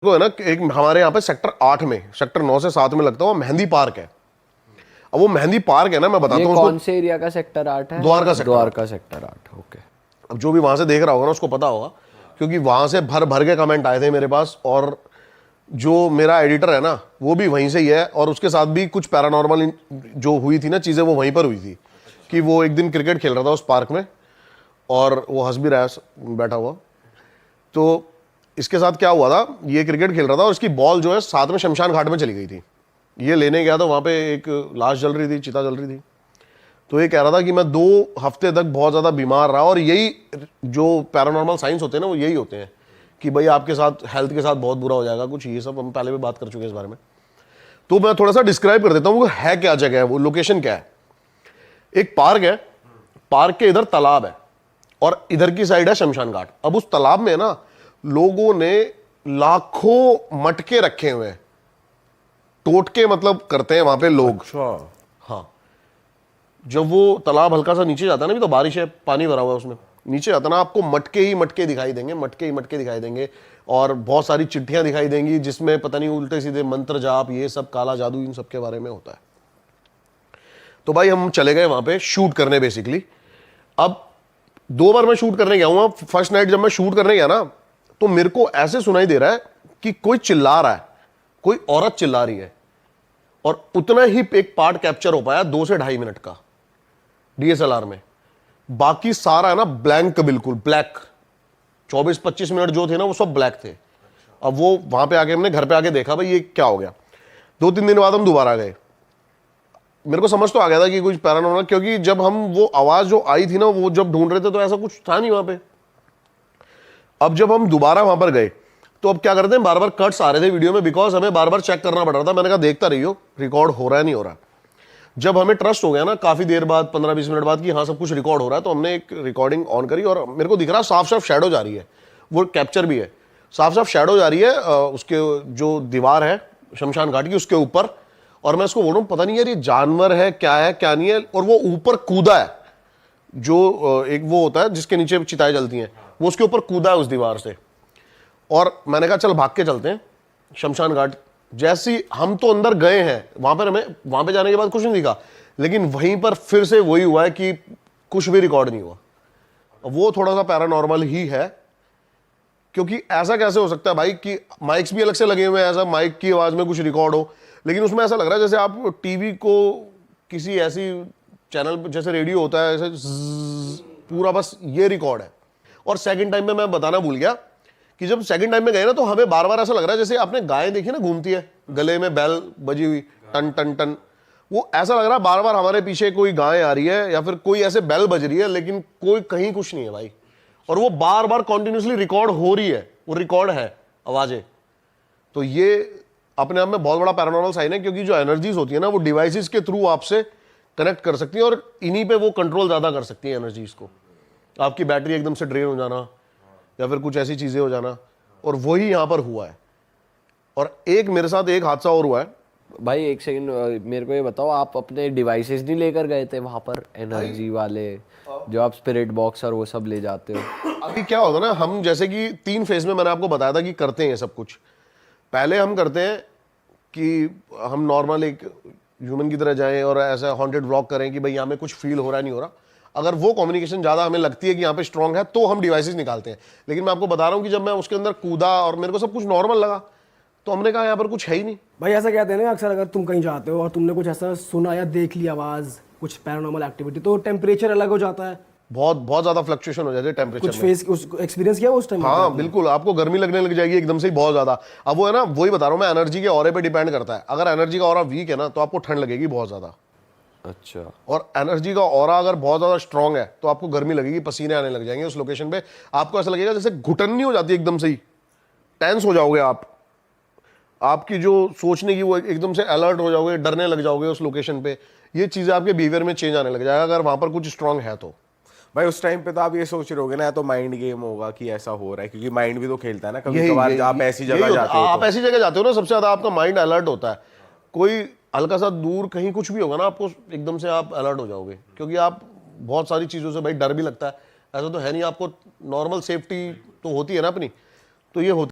को है ना, एक हमारे यहाँ पे सेक्टर 8 में, सेक्टर 9 से 7 में लगता है, वो मेहंदी पार्क है। अब वो मेहंदी पार्क है ना, मैं बताता ये हूँ कौन से एरिया का सेक्टर 8 है? Dwarka sector Dwarka sector 8। Okay. अब जो भी वहां से देख रहा होगा ना उसको पता होगा, क्योंकि वहां से भर भर के कमेंट आए थे मेरे पास। और जो मेरा एडिटर है ना वो भी वहीं से ही है, और उसके साथ भी कुछ पैरानॉर्मल जो हुई थी ना चीजें, वो वहीं पर हुई थी। कि वो एक दिन क्रिकेट खेल रहा था उस पार्क में, और वो हंस भी रहा है बैठा हुआ। तो इसके साथ क्या हुआ था, ये क्रिकेट खेल रहा था और इसकी बॉल जो है साथ में शमशान घाट में चली गई थी। ये लेने गया तो वहां पे एक लाश जल रही थी, चिता जल रही थी। तो ये कह रहा था कि मैं 2 हफ्ते तक बहुत ज़्यादा बीमार रहा, और यही जो पैरानॉर्मल साइंस होते हैं ना वो यही होते हैं कि भाई आपके साथ हेल्थ के साथ बहुत बुरा हो जाएगा कुछ। ये सब हम पहले भी बात कर चुके हैं इस बारे में। तो मैं थोड़ा सा डिस्क्राइब कर देता हूँ वो है क्या जगह है, वो लोकेशन क्या है। एक पार्क है, पार्क के इधर तालाब है और इधर की साइड है शमशान घाट। अब उस तालाब में ना लोगों ने लाखों मटके रखे हुए हैं, टोटके मतलब करते हैं वहां पे लोग। अच्छा। हाँ, जब वो तालाब हल्का सा नीचे जाता है ना, भी तो बारिश है, पानी भरा हुआ है उसमें, नीचे जाता ना आपको मटके ही मटके दिखाई देंगे, मटके ही मटके दिखाई देंगे। और बहुत सारी चिट्ठियां दिखाई देंगी जिसमें पता नहीं उल्टे सीधे मंत्र जाप, ये सब काला जादू, इन सब के बारे में होता है। तो भाई हम चले गए वहां पे शूट करने बेसिकली। अब 2 बार मैं शूट करने गया हूं। फर्स्ट नाइट जब मैं शूट करने गया ना, तो मेरे को ऐसे सुनाई दे रहा है कि कोई चिल्ला रहा है, कोई औरत चिल्ला रही है। और उतना ही एक पार्ट कैप्चर हो पाया 2 से 2.5 मिनट का डीएसएलआर में। बाकी सारा है ना ब्लैंक, बिल्कुल ब्लैक। 24-25 मिनट जो थे ना वो सब ब्लैक थे। अब वो वहां पे आके हमने घर पे आके देखा भाई ये क्या हो गया। 2-3 दिन बाद हम दोबारा गए। मेरे को समझ तो आ गया था कि कुछ पैरानॉर्मल, क्योंकि जब हम वो आवाज जो आई थी ना वो जब ढूंढ रहे थे तो ऐसा कुछ था नहीं वहां पे। अब जब हम दोबारा वहां पर गए तो अब क्या करते हैं, बार बार कट्स आ रहे थे वीडियो में, बिकॉज हमें बार बार चेक करना पड़ रहा था। मैंने कहा देखता रहियो रिकॉर्ड हो रहा है नहीं हो रहा। जब हमें ट्रस्ट हो गया ना काफी देर बाद, 15-20 मिनट बाद, कि हाँ सब कुछ रिकॉर्ड हो रहा है, तो हमने एक रिकॉर्डिंग ऑन करी और मेरे को दिख रहा साफ साफ शैडो जा रही है, वो कैप्चर भी है, साफ साफ शैडो जा रही है उसके जो दीवार है शमशान घाट की उसके ऊपर। और मैं उसको बोल रहा हूँ पता नहीं यार ये जानवर है क्या नहीं है। और वो ऊपर कूदा है, जो एक वो होता है जिसके नीचे चिताएं जलती हैं, वो उसके ऊपर कूदा है उस दीवार से। और मैंने कहा चल भाग के चलते हैं शमशान घाट। जैसे ही हम तो अंदर गए हैं वहां पर, हमें वहां पे जाने के बाद कुछ नहीं दिखा, लेकिन वहीं पर फिर से वही हुआ है कि कुछ भी रिकॉर्ड नहीं हुआ। वो थोड़ा सा पैरानॉर्मल ही है, क्योंकि ऐसा कैसे हो सकता है भाई कि माइक्स भी अलग से लगे हुए हैं, ऐसा माइक की आवाज में कुछ रिकॉर्ड हो, लेकिन उसमें ऐसा लग रहा है जैसे आप टीवी को किसी ऐसी चैनल जैसे रेडियो होता है ऐसे पूरा बस ये रिकॉर्ड है। और सेकंड टाइम में मैं बताना भूल गया कि जब सेकंड टाइम में गए ना तो हमें बार बार ऐसा लग रहा है जैसे आपने गाय देखी ना घूमती है, गले में बैल बजी हुई टन टन टन, वो ऐसा लग रहा है बार बार हमारे पीछे कोई गाय आ रही है या फिर कोई ऐसे बैल बज रही है, लेकिन कोई कहीं कुछ नहीं है भाई। और वो बार बार कॉन्टिन्यूसली रिकॉर्ड हो रही है, वो रिकॉर्ड है आवाजें। तो ये अपने आप में बहुत बड़ा पैरानॉर्मल साइन है, क्योंकि जो एनर्जीज होती है ना वो डिवाइसेस के थ्रू आपसे कनेक्ट कर सकती है और इन्हीं पे वो कंट्रोल ज्यादा कर सकती है एनर्जीज को। आपकी बैटरी एकदम से ड्रेन हो जाना या फिर कुछ ऐसी चीजें हो जाना, और वही यहां पर हुआ है। और एक मेरे साथ एक हादसा और हुआ है भाई एक सेकंड, मेरे को ये बताओ, आप अपने डिवाइसेस नहीं लेकर गए थे वहां पर, एनर्जी वाले जो आप स्पिरिट बॉक्स और वो सब ले जाते हो? अभी क्या होता है ना, हम जैसे कि 3 फेज में मैंने आपको बताया था कि करते हैं सब कुछ। पहले हम करते हैं कि हम नॉर्मल एक ह्यूमन की तरह जाएं और ऐसा हॉन्टेड व्लॉग करें कि भाई यहाँ में कुछ फील हो रहा है नहीं हो रहा। अगर वो कम्युनिकेशन ज़्यादा हमें लगती है कि यहाँ पे स्ट्रांग है तो हम डिवाइसेस निकालते हैं। लेकिन मैं आपको बता रहा हूँ कि जब मैं उसके अंदर कूदा और मेरे को सब कुछ नॉर्मल लगा तो हमने कहा यहाँ पर कुछ है ही नहीं। भाई ऐसा कहते हैं ना अक्सर, अगर तुम कहीं जाते हो और तुमने कुछ ऐसा सुना या देख ली आवाज, कुछ पैरानॉर्मल एक्टिविटी, तो टेम्परेचर अलग हो जाता है, बहुत बहुत ज़्यादा फ्लक्चुएशन हो जाती है टेम्परेचर कुछ में। फेस एक्सपीरियंस किया उस टाइम? हाँ बिल्कुल, आपको गर्मी लगने लग जाएगी एकदम से ही बहुत ज़्यादा। अब वो है ना, वही बता रहा हूँ मैं, एनर्जी के ऑरे पे डिपेंड करता है। अगर एनर्जी का ऑरा वीक है ना तो आपको ठंड लगेगी बहुत ज़्यादा। अच्छा। और एनर्जी का ऑरा अगर बहुत ज्यादा स्ट्रांग है तो आपको गर्मी लगेगी, पसीने आने लग जाएंगे उस लोकेशन पे। आपको ऐसा लगेगा जैसे घुटन नहीं हो जाती एकदम से ही, टेंस हो जाओगे आप, आपकी जो सोचने की वो एकदम से अलर्ट हो जाओगे, डरने लग जाओगे उस लोकेशन पे। ये चीजें आपके बिहेवियर में चेंज आने लग जाएगा अगर वहां पर कुछ स्ट्रांग है तो। भाई उस टाइम पे तो आप ये सोच रहे होगे ना, या तो माइंड गेम होगा कि ऐसा हो रहा है, क्योंकि माइंड भी तो खेलता है ना कभी कभार। आप ऐसी जगह जाते हो, आप ऐसी जगह जाते हो ना, सबसे ज्यादा आपका माइंड अलर्ट होता है। कोई हल्का सा दूर कहीं कुछ भी होगा ना, आपको एकदम से आप अलर्ट हो जाओगे, क्योंकि आप बहुत सारी चीजों से भाई डर भी लगता है। ऐसा तो है नहीं, आपको नॉर्मल सेफ्टी तो होती है ना अपनी, तो ये होती